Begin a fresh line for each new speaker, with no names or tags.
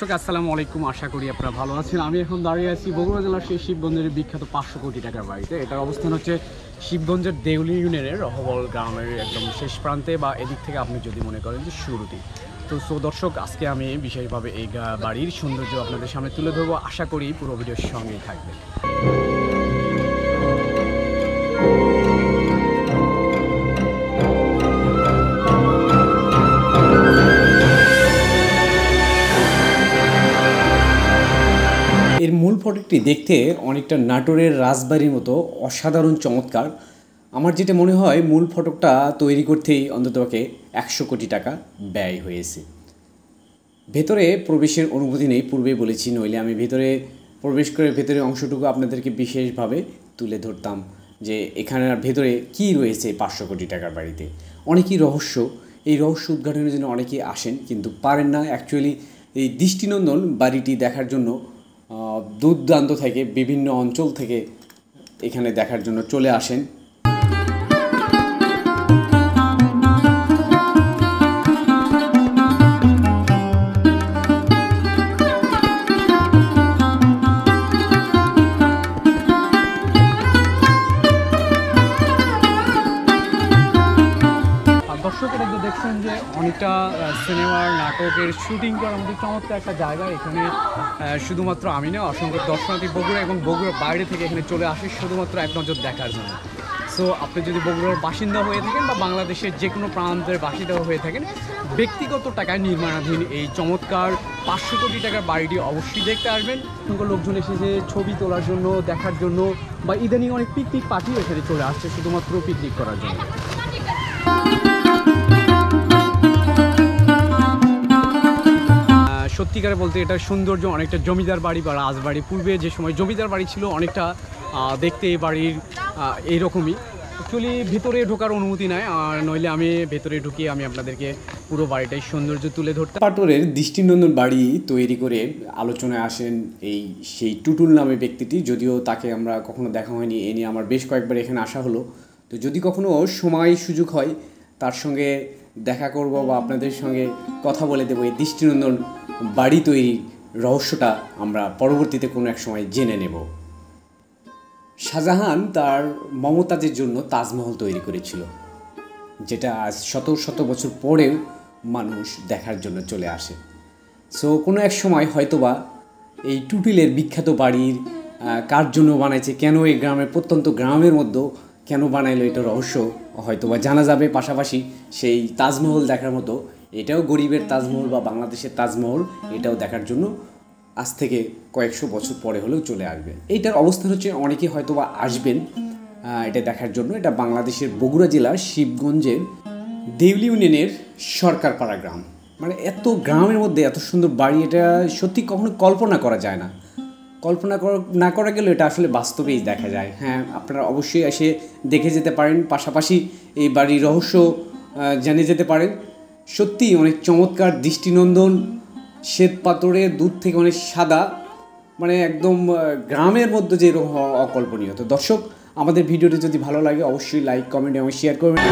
দর্শক আসসালামু আলাইকুম, আশা করি আপনারা ভালো আছেন। আমি এখন দাঁড়িয়ে আছি বগুড়া জেলার সেই শিবগঞ্জের বিখ্যাত 500 কোটি টাকার বাড়িতে। এটার অবস্থান হচ্ছে শিবগঞ্জের দেউলি ইউনিয়নের রহবল গ্রামের একদম শেষ প্রান্তে, বা এদিক থেকে আপনি যদি মনে করেন যে শুরুটি। তো দর্শক, আজকে আমি বিশেষভাবে এই বাড়ির সৌন্দর্য আপনাদের সামনে তুলে ধরবো। আশা করি পুরো ভিডিওর সঙ্গেই থাকবে। এর মূল ফটকটি দেখতে অনেকটা নাটোরের রাজবাড়ির মতো অসাধারণ চমৎকার। আমার যেটা মনে হয়, মূল ফটকটা তৈরি করতেই অন্ততপক্ষে 100 কোটি টাকা ব্যয় হয়েছে। ভেতরে প্রবেশের অনুমতি নেই, পূর্বেই বলেছি, নইলে আমি ভেতরে প্রবেশ করে ভেতরের অংশটুকু আপনাদেরকে বিশেষভাবে তুলে ধরতাম যে এখানের ভেতরে কি রয়েছে 500 কোটি টাকার বাড়িতে। অনেকই রহস্য, এই রহস্য উদ্ঘাটনের জন্য অনেকেই আসেন কিন্তু পারেন না। অ্যাকচুয়ালি এই দৃষ্টিনন্দন বাড়িটি দেখার জন্য দূর দূরান্ত থেকে, বিভিন্ন অঞ্চল থেকে এখানে দেখার জন্য চলে আসেন। দর্শকেরা যে দেখছেন যে অনেকটা সিনেমার নাটকের শুটিং করার মধ্যে চমৎকার একটা জায়গা। এখানে শুধুমাত্র আমি না, অসংখ্য দর্শনার্থী বগুড়া এবং বগুড়ার বাইরে থেকে এখানে চলে আসে শুধুমাত্র এক নজর দেখার জন্য। সো আপনি যদি বগুড়ার বাসিন্দা হয়ে থাকেন বা বাংলাদেশের যে কোনো প্রান্তের বাসিন্দা হয়ে থাকেন, ব্যক্তিগত টাকায় নির্মাণাধীন এই চমৎকার 500 কোটি টাকার বাড়িটি অবশ্যই দেখতে আসবেন। লোকজন এসেছে ছবি তোলার জন্য, দেখার জন্য, বা ইদানিং অনেক পিকনিক পার্টিও এখানে চলে আসছে শুধুমাত্র পিকনিক করার জন্য। সত্যিকারে বলতে এটার সৌন্দর্য অনেকটা জমিদার বাড়ি বা রাজবাড়ি। পূর্বে যে সময় জমিদার বাড়ি ছিল, অনেকটা দেখতে এই বাড়ির এইরকমই। অ্যাকচুয়ালি ভিতরে ঢোকার অনুমতি নাই, আর নইলে আমি ভেতরে ঢুকিয়ে আমি আপনাদেরকে পুরো বাড়িটাই সৌন্দর্য তুলে ধরতাম। পাটোরের দৃষ্টিনন্দন বাড়ি তৈরি করে আলোচনায় আসেন সেই টুটুল নামে ব্যক্তিটি। যদিও তাকে আমরা কখনো দেখা হয়নি, এ নিয়ে আমার বেশ কয়েকবার এখানে আসা হলো। তো যদি কখনো সময় সুযোগ হয়, তার সঙ্গে দেখা করব বা আপনাদের সঙ্গে কথা বলে দেবো। এই দৃষ্টিনন্দন বাড়ি তৈরির রহস্যটা আমরা পরবর্তীতে কোনো এক সময় জেনে নেব। শাহজাহান তার মমতাজের জন্য তাজমহল তৈরি করেছিল, যেটা আজ শত শত বছর পরেও মানুষ দেখার জন্য চলে আসে। সো কোনো এক সময় হয়তোবা এই টুটিলের বিখ্যাত বাড়ির কার জন্য বানাইছে, কেন এই গ্রামের প্রত্যন্ত গ্রামের মধ্যে কেন বানাইলো, এটা রহস্য হয়তোবা জানা যাবে। পাশাপাশি সেই তাজমহল দেখার মতো, এটাও গরিবের তাজমহল বা বাংলাদেশের তাজমহল, এটাও দেখার জন্য আজ থেকে কয়েকশো বছর পরে হলেও চলে আসবে। এইটার অবস্থান হচ্ছে, অনেকে হয়তোবা আসবেন এটা দেখার জন্য। এটা বাংলাদেশের বগুড়া জেলার শিবগঞ্জের দেউলি ইউনিয়নের সরকারপাড়া গ্রাম। মানে এত গ্রামের মধ্যে এত সুন্দর বাড়ি, এটা সত্যি কখনো কল্পনা করা যায় না। কল্পনা না করা গেলেও এটা আসলে বাস্তবেই দেখা যায়। হ্যাঁ, আপনারা অবশ্যই এসে দেখে যেতে পারেন, পাশাপাশি এই বাড়ির রহস্য জেনে যেতে পারেন। সত্যিই অনেক চমৎকার, দৃষ্টিনন্দন, শ্বেত পাথরের, দূর থেকে অনেক সাদা, মানে একদম গ্রামের মধ্যে যে এরকম অকল্পনীয়। তো দর্শক, আমাদের ভিডিওটি যদি ভালো লাগে অবশ্যই লাইক, কমেন্ট এবং শেয়ার করবেন।